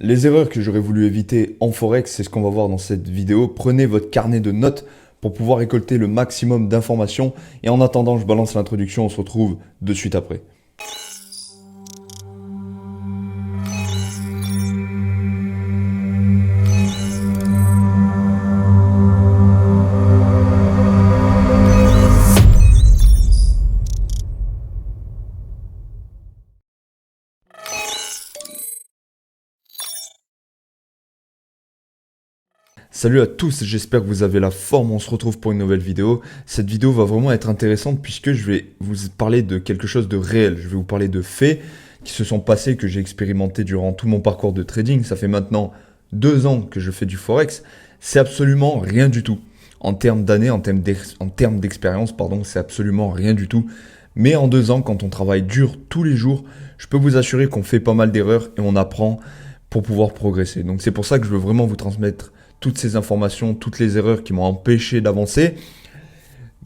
Les erreurs que j'aurais voulu éviter en Forex, c'est ce qu'on va voir dans cette vidéo. Prenez votre carnet de notes pour pouvoir récolter le maximum d'informations. Et en attendant, je balance l'introduction, on se retrouve de suite après. Salut à tous, j'espère que vous avez la forme, on se retrouve pour une nouvelle vidéo. Cette vidéo va vraiment être intéressante puisque je vais vous parler de quelque chose de réel. Je vais vous parler de faits qui se sont passés, que j'ai expérimenté durant tout mon parcours de trading. Ça fait maintenant 2 ans que je fais du Forex. C'est absolument rien du tout. En termes d'années, en termes d'expérience, pardon, c'est absolument rien du tout. Mais en 2 ans, quand on travaille dur tous les jours, je peux vous assurer qu'on fait pas mal d'erreurs et on apprend pour pouvoir progresser. Donc c'est pour ça que je veux vraiment vous transmettre toutes ces informations, toutes les erreurs qui m'ont empêché d'avancer.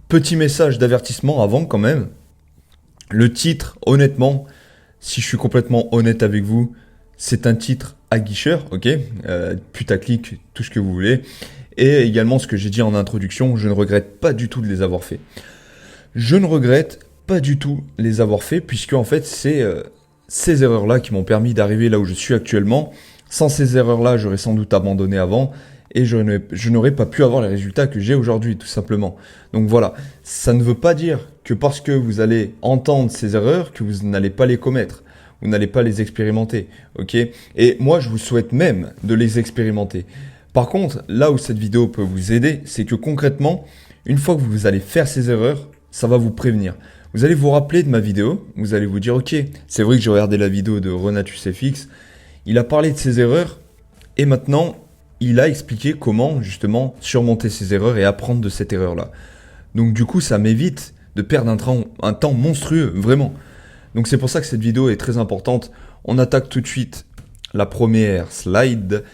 Petit message d'avertissement avant quand même. Le titre, honnêtement, si je suis complètement honnête avec vous, c'est un titre aguicheur, ok, putaclic, tout ce que vous voulez. Et également ce que j'ai dit en introduction, je ne regrette pas du tout de les avoir fait. Je ne regrette pas du tout les avoir fait puisque en fait c'est ces erreurs-là qui m'ont permis d'arriver là où je suis actuellement. Sans ces erreurs-là, j'aurais sans doute abandonné avant. Et je n'aurais pas pu avoir les résultats que j'ai aujourd'hui, tout simplement. Donc voilà, ça ne veut pas dire que parce que vous allez entendre ces erreurs, que vous n'allez pas les commettre. Vous n'allez pas les expérimenter, ok? Et moi, je vous souhaite même de les expérimenter. Par contre, là où cette vidéo peut vous aider, c'est que concrètement, une fois que vous allez faire ces erreurs, ça va vous prévenir. Vous allez vous rappeler de ma vidéo, vous allez vous dire, ok, c'est vrai que j'ai regardé la vidéo de Renatus FX, il a parlé de ses erreurs, et maintenant, il a expliqué comment justement surmonter ces erreurs et apprendre de cette erreur-là. Donc du coup, ça m'évite de perdre un temps monstrueux, vraiment. Donc c'est pour ça que cette vidéo est très importante. On attaque tout de suite la première slide.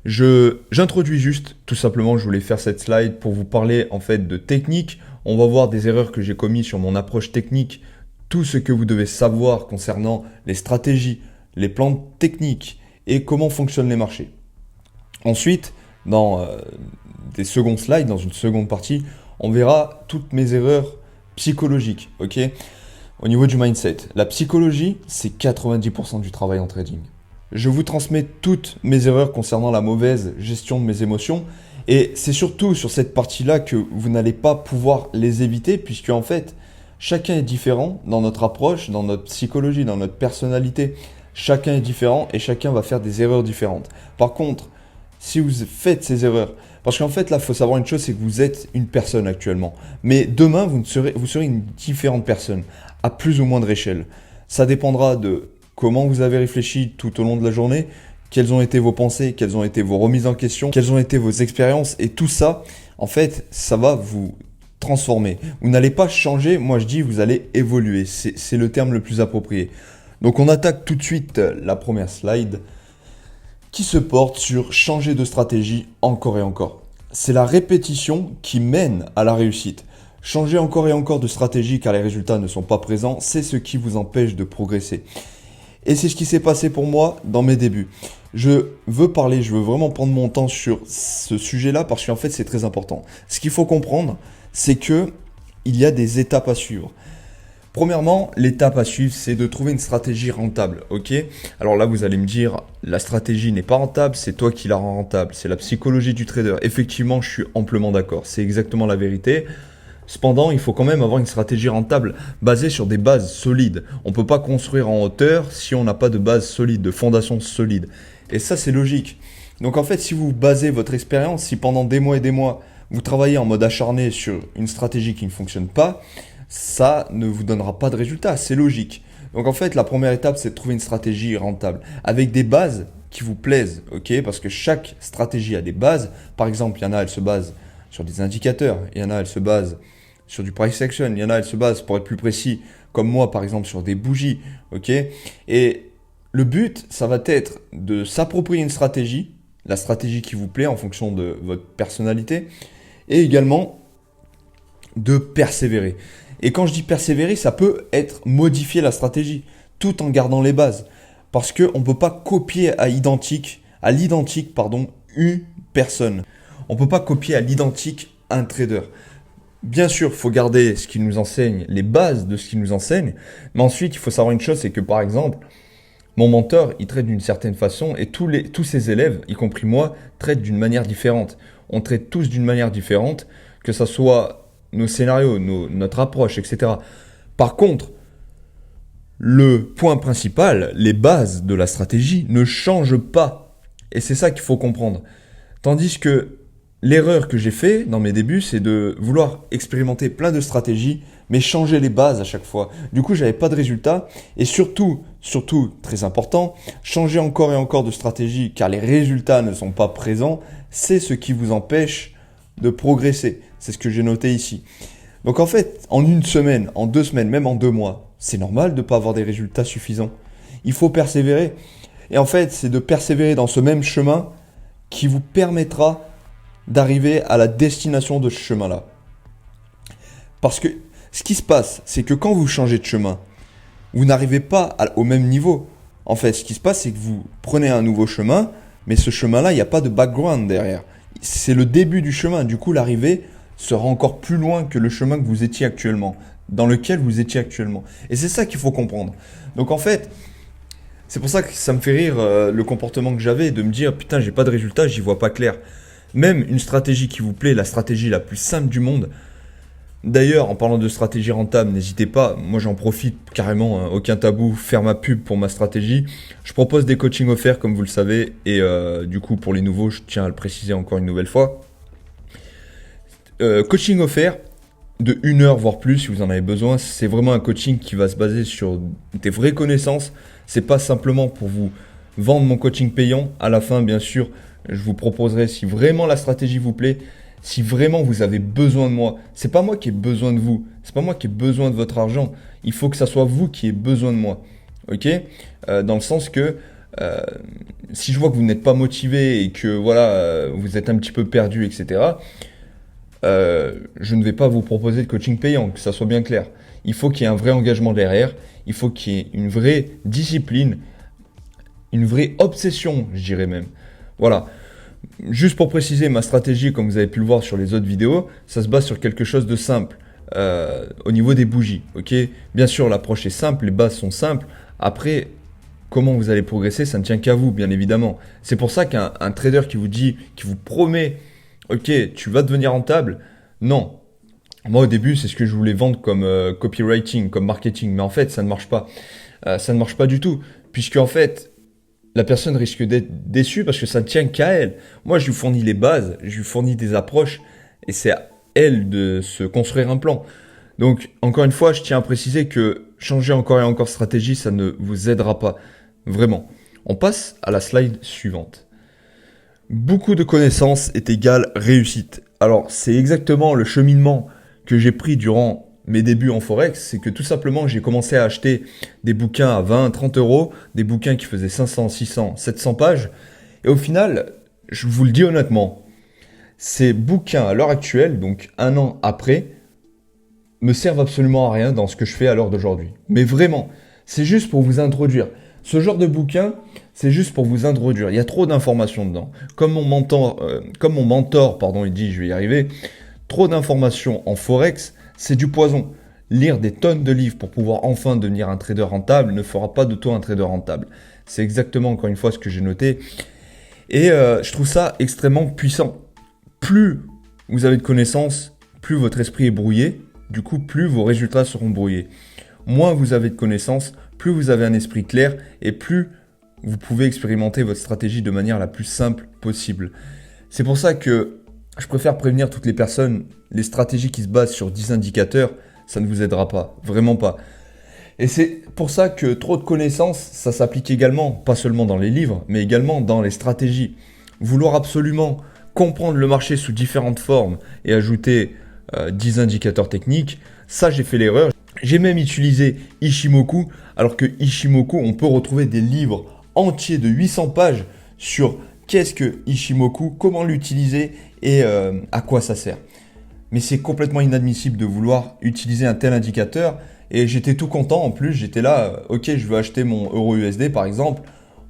J'introduis juste, tout simplement, je voulais faire cette slide pour vous parler en fait de technique. On va voir des erreurs que j'ai commises sur mon approche technique, tout ce que vous devez savoir concernant les stratégies, les plans techniques et comment fonctionnent les marchés. Ensuite, dans des seconds slides, dans une seconde partie, on verra toutes mes erreurs psychologiques, ok? Au niveau du mindset. La psychologie, c'est 90% du travail en trading. Je vous transmets toutes mes erreurs concernant la mauvaise gestion de mes émotions. Et c'est surtout sur cette partie-là que vous n'allez pas pouvoir les éviter, puisque en fait, chacun est différent dans notre approche, dans notre psychologie, dans notre personnalité. Chacun est différent et chacun va faire des erreurs différentes. Par contre, si vous faites ces erreurs, parce qu'en fait là, il faut savoir une chose, c'est que vous êtes une personne actuellement. Mais demain, vous serez une différente personne, à plus ou moindre échelle. Ça dépendra de comment vous avez réfléchi tout au long de la journée, quelles ont été vos pensées, quelles ont été vos remises en question, quelles ont été vos expériences. Et tout ça, en fait, ça va vous transformer. Vous n'allez pas changer, moi je dis, vous allez évoluer. C'est le terme le plus approprié. Donc on attaque tout de suite la première slide, qui se porte sur changer de stratégie encore et encore. C'est la répétition qui mène à la réussite. Changer encore et encore de stratégie car les résultats ne sont pas présents, c'est ce qui vous empêche de progresser. Et c'est ce qui s'est passé pour moi dans mes débuts. Je veux vraiment prendre mon temps sur ce sujet-là parce qu'en fait c'est très important. Ce qu'il faut comprendre, c'est que il y a des étapes à suivre. Premièrement, l'étape à suivre, c'est de trouver une stratégie rentable, ok? Alors là, vous allez me dire, la stratégie n'est pas rentable, c'est toi qui la rend rentable, c'est la psychologie du trader. Effectivement, je suis amplement d'accord, c'est exactement la vérité. Cependant, il faut quand même avoir une stratégie rentable basée sur des bases solides. On ne peut pas construire en hauteur si on n'a pas de base solide, de fondation solide. Et ça, c'est logique. Donc en fait, si vous basez votre expérience, si pendant des mois et des mois, vous travaillez en mode acharné sur une stratégie qui ne fonctionne pas, ça ne vous donnera pas de résultat, c'est logique. Donc en fait, la première étape, c'est de trouver une stratégie rentable avec des bases qui vous plaisent, ok? Parce que chaque stratégie a des bases. Par exemple, il y en a, elles se basent sur des indicateurs, il y en a, elles se basent sur du price action, il y en a, elles se basent, pour être plus précis, comme moi, par exemple, sur des bougies, ok? Et le but, ça va être de s'approprier une stratégie, la stratégie qui vous plaît en fonction de votre personnalité, et également de persévérer. Et quand je dis persévérer, ça peut être modifier la stratégie tout en gardant les bases. Parce qu'on ne peut pas copier à identique à l'identique, pardon, une personne. On ne peut pas copier à l'identique un trader. Bien sûr, il faut garder ce qu'il nous enseigne, les bases de ce qu'il nous enseigne, mais ensuite, il faut savoir une chose, c'est que par exemple, mon mentor, il traite d'une certaine façon et tous ses élèves, y compris moi, traitent d'une manière différente. On traite tous d'une manière différente, que ce soit nos scénarios, notre approche, etc. Par contre, le point principal, les bases de la stratégie ne changent pas. Et c'est ça qu'il faut comprendre. Tandis que l'erreur que j'ai fait dans mes débuts, c'est de vouloir expérimenter plein de stratégies, mais changer les bases à chaque fois. Du coup, j'avais pas de résultats. Et surtout, très important, changer encore et encore de stratégie, car les résultats ne sont pas présents, c'est ce qui vous empêche de progresser. C'est ce que j'ai noté ici. Donc en fait, en une semaine, en 2 semaines, même en 2 mois, c'est normal de ne pas avoir des résultats suffisants. Il faut persévérer. Et en fait, c'est de persévérer dans ce même chemin qui vous permettra d'arriver à la destination de ce chemin-là. Parce que ce qui se passe, c'est que quand vous changez de chemin, vous n'arrivez pas au même niveau. En fait, ce qui se passe, c'est que vous prenez un nouveau chemin, mais ce chemin-là, il n'y a pas de background derrière. C'est le début du chemin. Du coup, l'arrivée sera encore plus loin que le chemin que vous étiez actuellement, dans lequel vous étiez actuellement. Et c'est ça qu'il faut comprendre. Donc en fait, c'est pour ça que ça me fait rire le comportement que j'avais, de me dire putain, j'ai pas de résultat, j'y vois pas clair. Même une stratégie qui vous plaît, la stratégie la plus simple du monde. D'ailleurs, en parlant de stratégie rentable, n'hésitez pas, moi j'en profite carrément, hein, aucun tabou, faire ma pub pour ma stratégie. Je propose des coachings offerts comme vous le savez, et du coup pour les nouveaux, je tiens à le préciser encore une nouvelle fois. Coaching offert de 1 heure voire plus si vous en avez besoin. C'est vraiment un coaching qui va se baser sur des vraies connaissances. C'est pas simplement pour vous vendre mon coaching payant. À la fin, bien sûr, je vous proposerai, si vraiment la stratégie vous plaît, si vraiment vous avez besoin de moi. C'est pas moi qui ai besoin de vous. C'est pas moi qui ai besoin de votre argent. Il faut que ça soit vous qui ayez besoin de moi. Ok, dans le sens que si je vois que vous n'êtes pas motivé et que voilà, vous êtes un petit peu perdu, etc. Je ne vais pas vous proposer de coaching payant, que ça soit bien clair. Il faut qu'il y ait un vrai engagement derrière, il faut qu'il y ait une vraie discipline, une vraie obsession, je dirais même. Voilà. Juste pour préciser, ma stratégie, comme vous avez pu le voir sur les autres vidéos, ça se base sur quelque chose de simple au niveau des bougies. Ok, bien sûr, l'approche est simple, les bases sont simples. Après, comment vous allez progresser, ça ne tient qu'à vous, bien évidemment. C'est pour ça qu'un trader qui vous dit, qui vous promet ok, tu vas devenir rentable. Non. Moi, au début, c'est ce que je voulais vendre comme copywriting, comme marketing. Mais en fait, ça ne marche pas. Ça ne marche pas du tout. Puisque, en fait, la personne risque d'être déçue parce que ça ne tient qu'à elle. Moi, je lui fournis les bases, je lui fournis des approches. Et c'est à elle de se construire un plan. Donc, encore une fois, je tiens à préciser que changer encore et encore stratégie, ça ne vous aidera pas. Vraiment. On passe à la slide suivante. Beaucoup de connaissances est égal réussite. Alors, c'est exactement le cheminement que j'ai pris durant mes débuts en Forex. C'est que tout simplement, j'ai commencé à acheter des bouquins à 20, 30 euros, des bouquins qui faisaient 500, 600, 700 pages. Et au final, je vous le dis honnêtement, ces bouquins à l'heure actuelle, donc 1 an après, me servent absolument à rien dans ce que je fais à l'heure d'aujourd'hui. Mais vraiment, c'est juste pour vous introduire. Ce genre de bouquin, c'est juste pour vous introduire. Il y a trop d'informations dedans. Comme mon mentor, il dit, je vais y arriver, trop d'informations en Forex, c'est du poison. Lire des tonnes de livres pour pouvoir enfin devenir un trader rentable ne fera pas de toi un trader rentable. C'est exactement, encore une fois, ce que j'ai noté. Et je trouve ça extrêmement puissant. Plus vous avez de connaissances, plus votre esprit est brouillé. Du coup, plus vos résultats seront brouillés. Moins vous avez de connaissances, plus vous avez un esprit clair et plus vous pouvez expérimenter votre stratégie de manière la plus simple possible. C'est pour ça que je préfère prévenir toutes les personnes, les stratégies qui se basent sur 10 indicateurs, ça ne vous aidera pas, vraiment pas. Et c'est pour ça que trop de connaissances, ça s'applique également, pas seulement dans les livres, mais également dans les stratégies. Vouloir absolument comprendre le marché sous différentes formes et ajouter 10 indicateurs techniques, ça j'ai fait l'erreur. J'ai même utilisé Ishimoku, alors que Ishimoku, on peut retrouver des livres entiers de 800 pages sur qu'est-ce que Ishimoku, comment l'utiliser et à quoi ça sert. Mais c'est complètement inadmissible de vouloir utiliser un tel indicateur et j'étais tout content en plus, j'étais là, ok je veux acheter mon euro USD par exemple,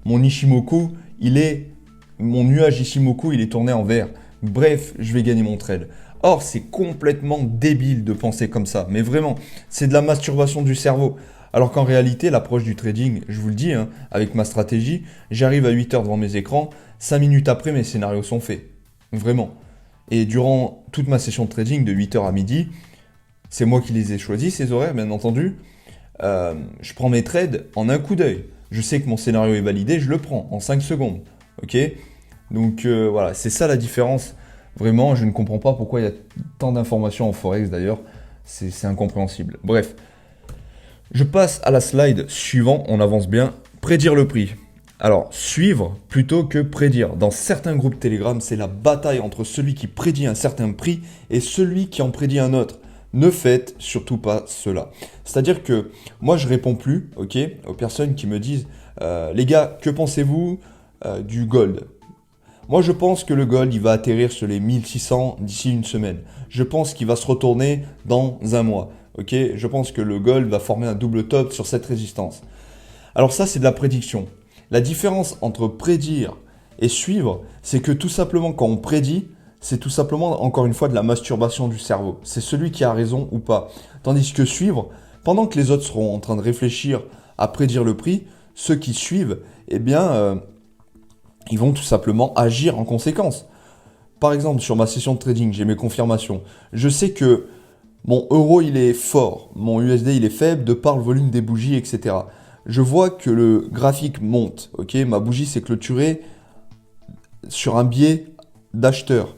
mon Ishimoku il est mon nuage Ishimoku, il est tourné en vert. Bref, je vais gagner mon trade. Or, c'est complètement débile de penser comme ça. Mais vraiment, c'est de la masturbation du cerveau. Alors qu'en réalité, l'approche du trading, je vous le dis, hein, avec ma stratégie, j'arrive à 8 heures devant mes écrans, 5 minutes après, mes scénarios sont faits. Vraiment. Et durant toute ma session de trading de 8 heures à midi, c'est moi qui les ai choisis, ces horaires, bien entendu. Je prends mes trades en un coup d'œil. Je sais que mon scénario est validé, je le prends en 5 secondes. Ok? Donc voilà, c'est ça la différence. Vraiment, je ne comprends pas pourquoi il y a tant d'informations en Forex d'ailleurs. C'est incompréhensible. Bref, je passe à la slide suivante, on avance bien. Prédire le prix. Alors, suivre plutôt que prédire. Dans certains groupes Telegram, c'est la bataille entre celui qui prédit un certain prix et celui qui en prédit un autre. Ne faites surtout pas cela. C'est-à-dire que moi, je réponds plus, ok, aux personnes qui me disent les gars, que pensez-vous du gold? Moi, je pense que le gold, il va atterrir sur les 1600 d'ici une semaine. Je pense qu'il va se retourner dans un mois. Ok, je pense que le gold va former un double top sur cette résistance. Alors ça, c'est de la prédiction. La différence entre prédire et suivre, c'est que tout simplement quand on prédit, c'est tout simplement encore une fois de la masturbation du cerveau. C'est celui qui a raison ou pas. Tandis que suivre, pendant que les autres seront en train de réfléchir à prédire le prix, ceux qui suivent, eh bien, ils vont tout simplement agir en conséquence. Par exemple, sur ma session de trading, j'ai mes confirmations. Je sais que mon euro, il est fort, mon USD, il est faible de par le volume des bougies, etc. Je vois que le graphique monte, ok? Ma bougie s'est clôturée sur un biais d'acheteur.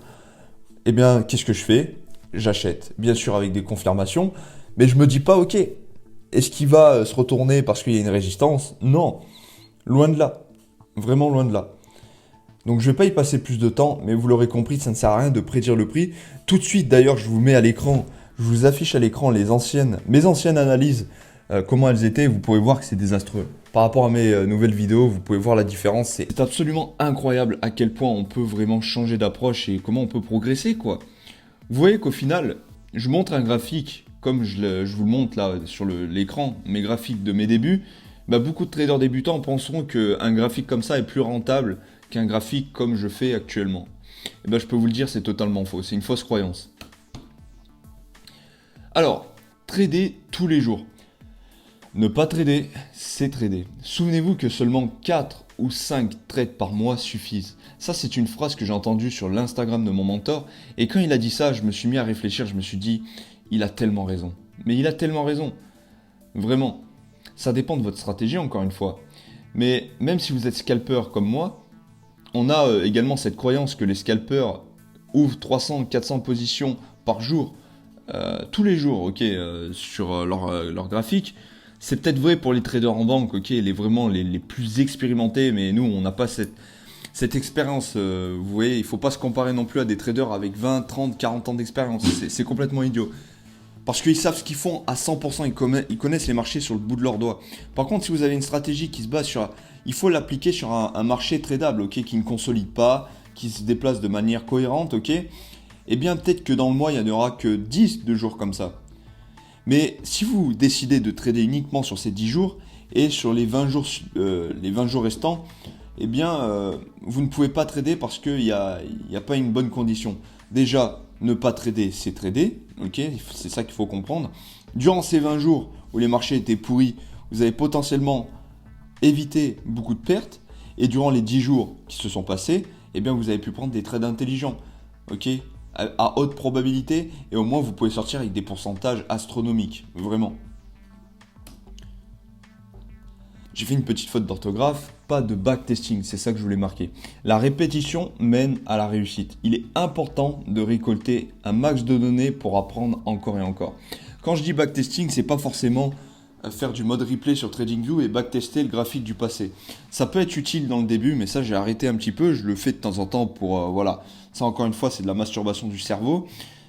Eh bien, qu'est-ce que je fais? J'achète, bien sûr avec des confirmations, mais je me dis pas, ok, est-ce qu'il va se retourner parce qu'il y a une résistance? Non, loin de là, vraiment loin de là. Donc je ne vais pas y passer plus de temps, mais vous l'aurez compris, ça ne sert à rien de prédire le prix. Tout de suite, d'ailleurs, je vous mets à l'écran, je vous affiche à l'écran mes anciennes analyses, comment elles étaient. Vous pouvez voir que c'est désastreux. Par rapport à mes nouvelles vidéos, vous pouvez voir la différence. C'est absolument incroyable à quel point on peut vraiment changer d'approche et comment on peut progresser, quoi. Vous voyez qu'au final, je montre un graphique, comme je vous le montre là sur l'écran, mes graphiques de mes débuts. Bah, beaucoup de traders débutants penseront qu'un graphique comme ça est plus rentable qu'un graphique comme je fais actuellement. Et ben, je peux vous le dire, c'est totalement faux. C'est une fausse croyance. Alors, trader tous les jours. Ne pas trader, c'est trader. Souvenez-vous que seulement 4 ou 5 trades par mois suffisent. Ça, c'est une phrase que j'ai entendue sur l'Instagram de mon mentor. Et quand il a dit ça, je me suis mis à réfléchir. Je me suis dit, il a tellement raison. Mais il a tellement raison. Vraiment. Ça dépend de votre stratégie, encore une fois. Mais même si vous êtes scalper comme moi, on a également cette croyance que les scalpers ouvrent 300, 400 positions par jour, tous les jours, ok, sur leur graphique. C'est peut-être vrai pour les traders en banque, ok, vraiment les plus expérimentés, mais nous, on n'a pas cette expérience. Vous voyez, il ne faut pas se comparer non plus à des traders avec 20, 30, 40 ans d'expérience. C'est complètement idiot. Parce qu'ils savent ce qu'ils font à 100%, ils connaissent les marchés sur le bout de leurs doigts. Par contre, si vous avez une stratégie qui se base sur... Il faut l'appliquer sur un marché tradable, ok, qui ne consolide pas, qui se déplace de manière cohérente, ok. Eh bien, peut-être que dans le mois, il n'y en aura que 10 de jours comme ça. Mais si vous décidez de trader uniquement sur ces 10 jours et sur les 20 jours restants, eh bien, vous ne pouvez pas trader parce qu'il n'y a pas une bonne condition. Déjà, ne pas trader, c'est trader, ok, c'est ça qu'il faut comprendre. Durant ces 20 jours où les marchés étaient pourris, vous avez potentiellement évité beaucoup de pertes, et durant les 10 jours qui se sont passés, eh bien, vous avez pu prendre des trades intelligents, ok, à haute probabilité, et au moins vous pouvez sortir avec des pourcentages astronomiques, vraiment. J'ai fait une petite faute d'orthographe, pas de backtesting, c'est ça que je voulais marquer. La répétition mène à la réussite. Il est important de récolter un max de données pour apprendre encore et encore. Quand je dis backtesting, c'est pas forcément faire du mode replay sur TradingView et backtester le graphique du passé. Ça peut être utile dans le début, mais ça j'ai arrêté un petit peu, je le fais de temps en temps pour, voilà. Ça encore une fois, c'est de la masturbation du cerveau,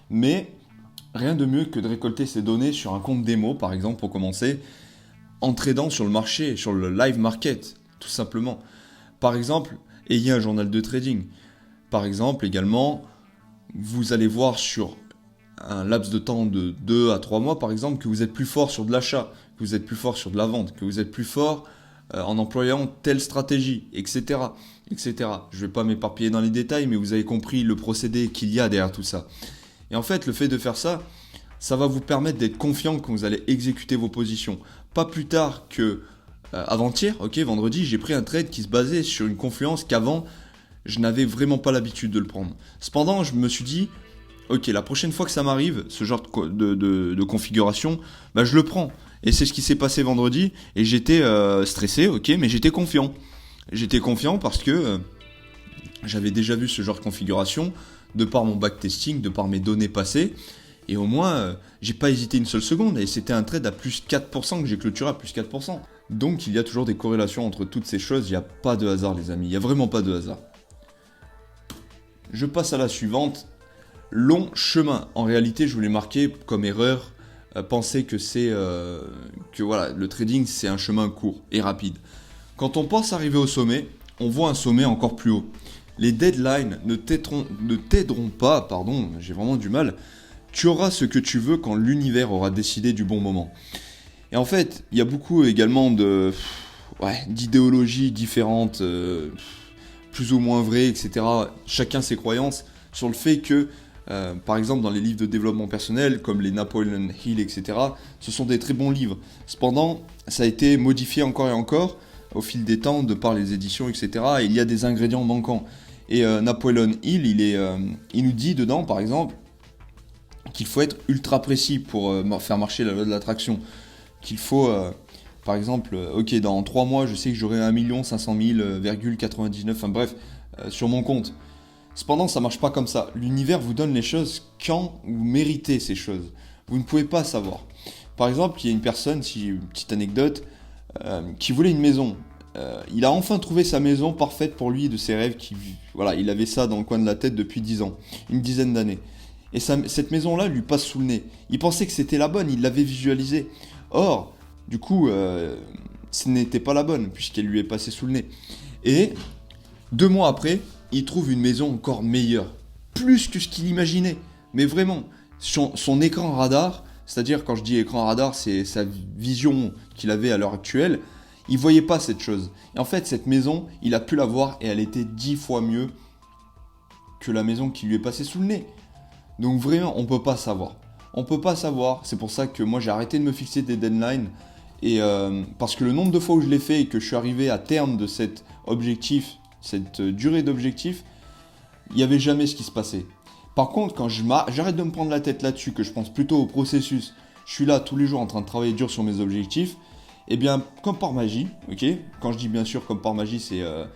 mais rien de mieux que de récolter ces données sur un compte démo, par exemple, pour commencer, en tradant sur le marché, sur le live market, tout simplement. Par exemple, ayez un journal de trading. Par exemple, également, vous allez voir sur un laps de temps de 2 à 3 mois, par exemple, que vous êtes plus fort sur de l'achat, que vous êtes plus fort sur de la vente, que vous êtes plus fort en employant telle stratégie, etc., etc. Je ne vais pas m'éparpiller dans les détails, mais vous avez compris le procédé qu'il y a derrière tout ça. Et en fait, le fait de faire ça, ça va vous permettre d'être confiant quand vous allez exécuter vos positions. Pas plus tard que avant-hier, ok, vendredi, j'ai pris un trade qui se basait sur une confluence qu'avant, je n'avais vraiment pas l'habitude de le prendre. Cependant, je me suis dit, ok, la prochaine fois que ça m'arrive, ce genre de configuration, bah, je le prends. Et c'est ce qui s'est passé vendredi, et j'étais stressé, ok, mais j'étais confiant. J'étais confiant parce que j'avais déjà vu ce genre de configuration, de par mon backtesting, de par mes données passées, et au moins, j'ai pas hésité une seule seconde, et c'était un trade à plus 4% que j'ai clôturé à plus 4%. Donc il y a toujours des corrélations entre toutes ces choses, il n'y a pas de hasard les amis, il n'y a vraiment pas de hasard. Je passe à la suivante. Long chemin. En réalité, je voulais marquer comme erreur, penser que que voilà, le trading c'est un chemin court et rapide. Quand on pense arriver au sommet, on voit un sommet encore plus haut. Les deadlines ne t'aideront pas, pardon, j'ai vraiment du mal. Tu auras ce que tu veux quand l'univers aura décidé du bon moment. Et en fait, il y a beaucoup également d'idéologies différentes, plus ou moins vraies, etc. Chacun ses croyances sur le fait que, par exemple, dans les livres de développement personnel, comme les Napoleon Hill, etc., ce sont des très bons livres. Cependant, ça a été modifié encore et encore au fil des temps, de par les éditions, etc. Et il y a des ingrédients manquants. Et Napoleon Hill, il nous dit dedans, par exemple, qu'il faut être ultra précis pour faire marcher la loi de l'attraction. Qu'il faut, par exemple, ok, dans 3 mois, je sais que j'aurai 1 500 000,99, enfin bref, sur mon compte. Cependant, ça marche pas comme ça. L'univers vous donne les choses quand vous méritez ces choses. Vous ne pouvez pas savoir. Par exemple, il y a une personne, une petite anecdote, qui voulait une maison. Il a enfin trouvé sa maison parfaite pour lui, de ses rêves. Voilà, il avait ça dans le coin de la tête depuis 10 ans, une dizaine d'années. Et cette maison-là lui passe sous le nez. Il pensait que c'était la bonne, il l'avait visualisée. Or, du coup, ce n'était pas la bonne, puisqu'elle lui est passée sous le nez. Et 2 mois après, il trouve une maison encore meilleure. Plus que ce qu'il imaginait. Mais vraiment, son écran radar, c'est-à-dire quand je dis écran radar, c'est sa vision qu'il avait à l'heure actuelle, il ne voyait pas cette chose. Et en fait, cette maison, il a pu la voir et elle était 10 fois mieux que la maison qui lui est passée sous le nez. Donc vraiment, on ne peut pas savoir. On peut pas savoir, c'est pour ça que moi j'ai arrêté de me fixer des deadlines, et parce que le nombre de fois où je l'ai fait et que je suis arrivé à terme de cet objectif, cette durée d'objectif, il n'y avait jamais ce qui se passait. Par contre, quand j'arrête de me prendre la tête là-dessus, que je pense plutôt au processus, je suis là tous les jours en train de travailler dur sur mes objectifs, et bien comme par magie, ok, quand je dis bien sûr comme par magie, je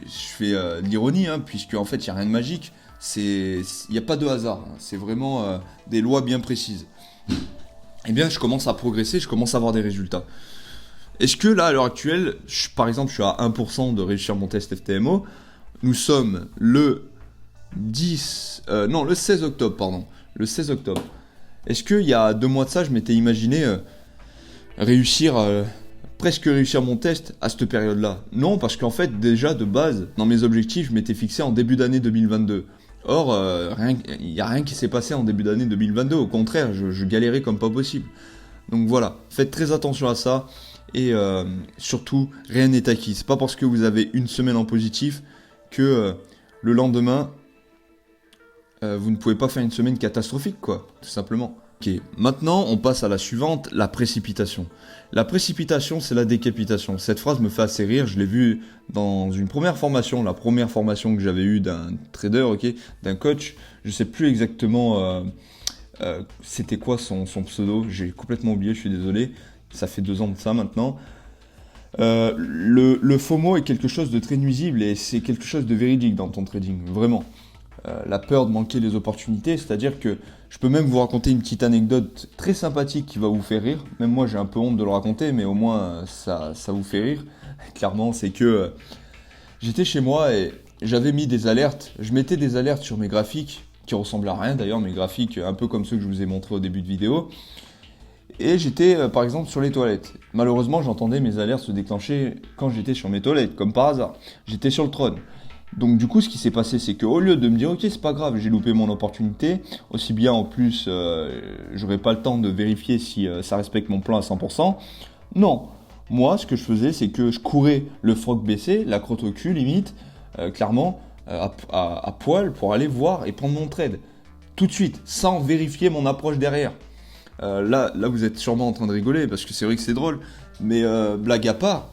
fais de l'ironie, hein, puisque en fait il n'y a rien de magique. Il n'y a pas de hasard, hein. C'est vraiment des lois bien précises. Eh bien, je commence à progresser, je commence à avoir des résultats. Est-ce que là, à l'heure actuelle, par exemple, je suis à 1% de réussir mon test FTMO. Nous sommes le 16 octobre, pardon. Le 16 octobre. Est-ce qu'il y a 2 mois de ça, je m'étais imaginé presque réussir mon test à cette période-là? Non, parce qu'en fait, déjà, de base, dans mes objectifs, je m'étais fixé en début d'année 2022. Or, il n'y a rien qui s'est passé en début d'année 2022, au contraire, je galérais comme pas possible. Donc voilà, faites très attention à ça, et surtout, rien n'est acquis. C'est pas parce que vous avez une semaine en positif que le lendemain, vous ne pouvez pas faire une semaine catastrophique, quoi, tout simplement. Ok, maintenant on passe à la suivante, la précipitation. La précipitation, c'est la décapitation. Cette phrase me fait assez rire, je l'ai vue dans une première formation, la première formation que j'avais eue d'un trader, ok, d'un coach. Je sais plus exactement c'était quoi son pseudo, j'ai complètement oublié, je suis désolé. Ça fait 2 ans de ça maintenant. Le FOMO est quelque chose de très nuisible et c'est quelque chose de véridique dans ton trading, vraiment. La peur de manquer les opportunités, c'est-à-dire que je peux même vous raconter une petite anecdote très sympathique qui va vous faire rire. Même moi j'ai un peu honte de le raconter, mais au moins ça vous fait rire. Clairement, c'est que j'étais chez moi et j'avais mis des alertes. Je mettais des alertes sur mes graphiques, qui ressemblaient à rien d'ailleurs, mes graphiques un peu comme ceux que je vous ai montrés au début de vidéo. Et j'étais par exemple sur les toilettes. Malheureusement, j'entendais mes alertes se déclencher quand j'étais sur mes toilettes, comme par hasard. J'étais sur le trône. Donc du coup, ce qui s'est passé, c'est qu'au lieu de me dire « Ok, c'est pas grave, j'ai loupé mon opportunité », aussi bien en plus, j'aurais pas le temps de vérifier si ça respecte mon plan à 100%. Non, Moi, ce que je faisais, c'est que je courais le froc baissé, la crotte au cul limite, clairement, à poil pour aller voir et prendre mon trade. Tout de suite, sans vérifier mon approche derrière. Là, vous êtes sûrement en train de rigoler parce que c'est vrai que c'est drôle, mais blague à part,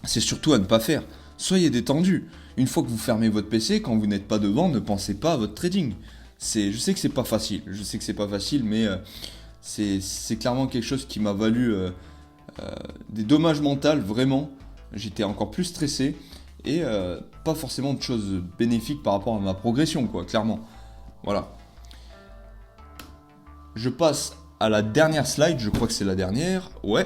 c'est surtout à ne pas faire. Soyez détendu. Une fois que vous fermez votre PC, quand vous n'êtes pas devant, ne pensez pas à votre trading. Je sais que c'est pas facile, mais c'est clairement quelque chose qui m'a valu des dommages mentaux, vraiment. J'étais encore plus stressé et pas forcément de choses bénéfiques par rapport à ma progression, quoi, clairement. Voilà. Je passe à la dernière slide, je crois que c'est la dernière. Ouais.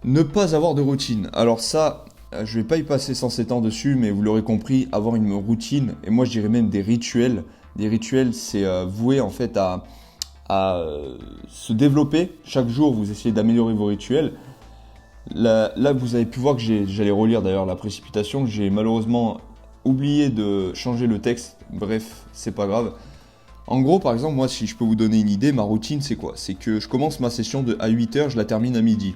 Ne pas avoir de routine. Alors ça, je vais pas y passer 107 ans dessus, mais vous l'aurez compris, avoir une routine, et moi je dirais même des rituels. Des rituels, c'est voué en fait à se développer. Chaque jour, vous essayez d'améliorer vos rituels. Là, vous avez pu voir que j'allais relire d'ailleurs la précipitation. J'ai malheureusement oublié de changer le texte. Bref, c'est pas grave. En gros, par exemple, moi, si je peux vous donner une idée, ma routine, c'est quoi? C'est que je commence ma session à 8h, je la termine à midi.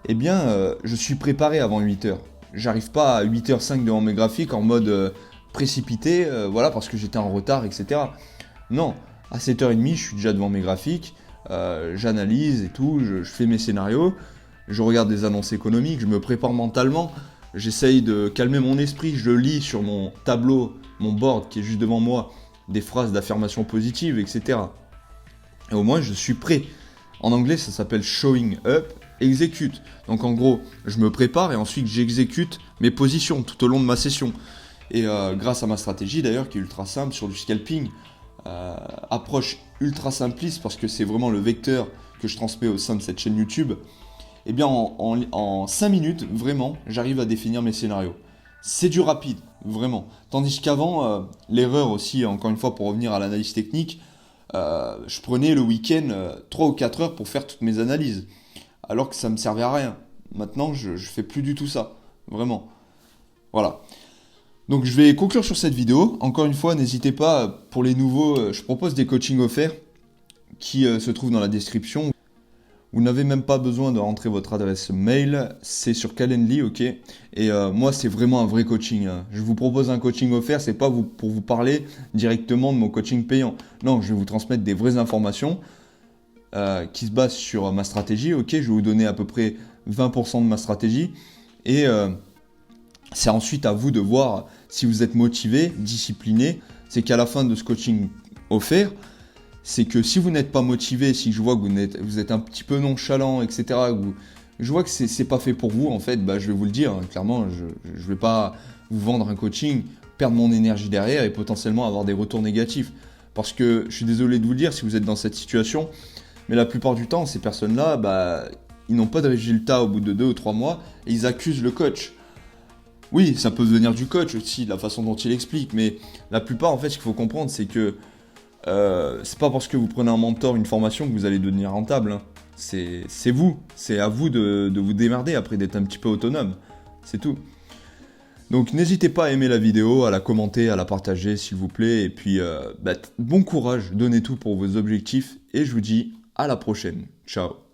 Eh bien, je suis préparé avant 8h. J'arrive pas à 8h05 devant mes graphiques en mode précipité, voilà, parce que j'étais en retard, etc. Non, à 7h30, je suis déjà devant mes graphiques, j'analyse et tout, je fais mes scénarios, je regarde des annonces économiques, je me prépare mentalement, j'essaye de calmer mon esprit, je lis sur mon tableau, mon board qui est juste devant moi, des phrases d'affirmation positive, etc. Et au moins, je suis prêt. En anglais, ça s'appelle showing up, execute. Donc en gros, je me prépare et ensuite j'exécute mes positions tout au long de ma session. Et grâce à ma stratégie d'ailleurs, qui est ultra simple sur du scalping, approche ultra simpliste parce que c'est vraiment le vecteur que je transmets au sein de cette chaîne YouTube, eh bien en 5 minutes, vraiment, j'arrive à définir mes scénarios. C'est du rapide, vraiment. Tandis qu'avant, l'erreur aussi, encore une fois pour revenir à l'analyse technique, je prenais le week-end 3 ou 4 heures pour faire toutes mes analyses, alors que ça me servait à rien. Maintenant, je fais plus du tout ça, vraiment. Voilà. Donc je vais conclure sur cette vidéo. Encore une fois, n'hésitez pas, pour les nouveaux, je propose des coachings offerts qui se trouvent dans la description. Vous n'avez même pas besoin de rentrer votre adresse mail, c'est sur Calendly, ok. Et moi, c'est vraiment un vrai coaching, hein. Je vous propose un coaching offert, c'est pas pour vous parler directement de mon coaching payant. Non, je vais vous transmettre des vraies informations qui se basent sur ma stratégie, ok. Je vais vous donner à peu près 20% de ma stratégie. Et c'est ensuite à vous de voir si vous êtes motivé, discipliné. C'est qu'à la fin de ce coaching offert, c'est que si vous n'êtes pas motivé, si je vois que vous êtes un petit peu nonchalant, etc., je vois que c'est pas fait pour vous, en fait, bah, je vais vous le dire, hein, clairement, je vais pas vous vendre un coaching, perdre mon énergie derrière et potentiellement avoir des retours négatifs. Parce que je suis désolé de vous le dire si vous êtes dans cette situation, mais la plupart du temps, ces personnes-là, bah, ils n'ont pas de résultat au bout de 2 ou 3 mois et ils accusent le coach. Oui, ça peut venir du coach aussi, la façon dont il explique, mais la plupart, en fait, ce qu'il faut comprendre, c'est que c'est pas parce que vous prenez un mentor, une formation que vous allez devenir rentable, hein. C'est vous, c'est à vous de vous démerder après d'être un petit peu autonome, c'est tout. Donc n'hésitez pas à aimer la vidéo, à la commenter, à la partager s'il vous plaît, et puis bon courage, donnez tout pour vos objectifs, et je vous dis à la prochaine, ciao.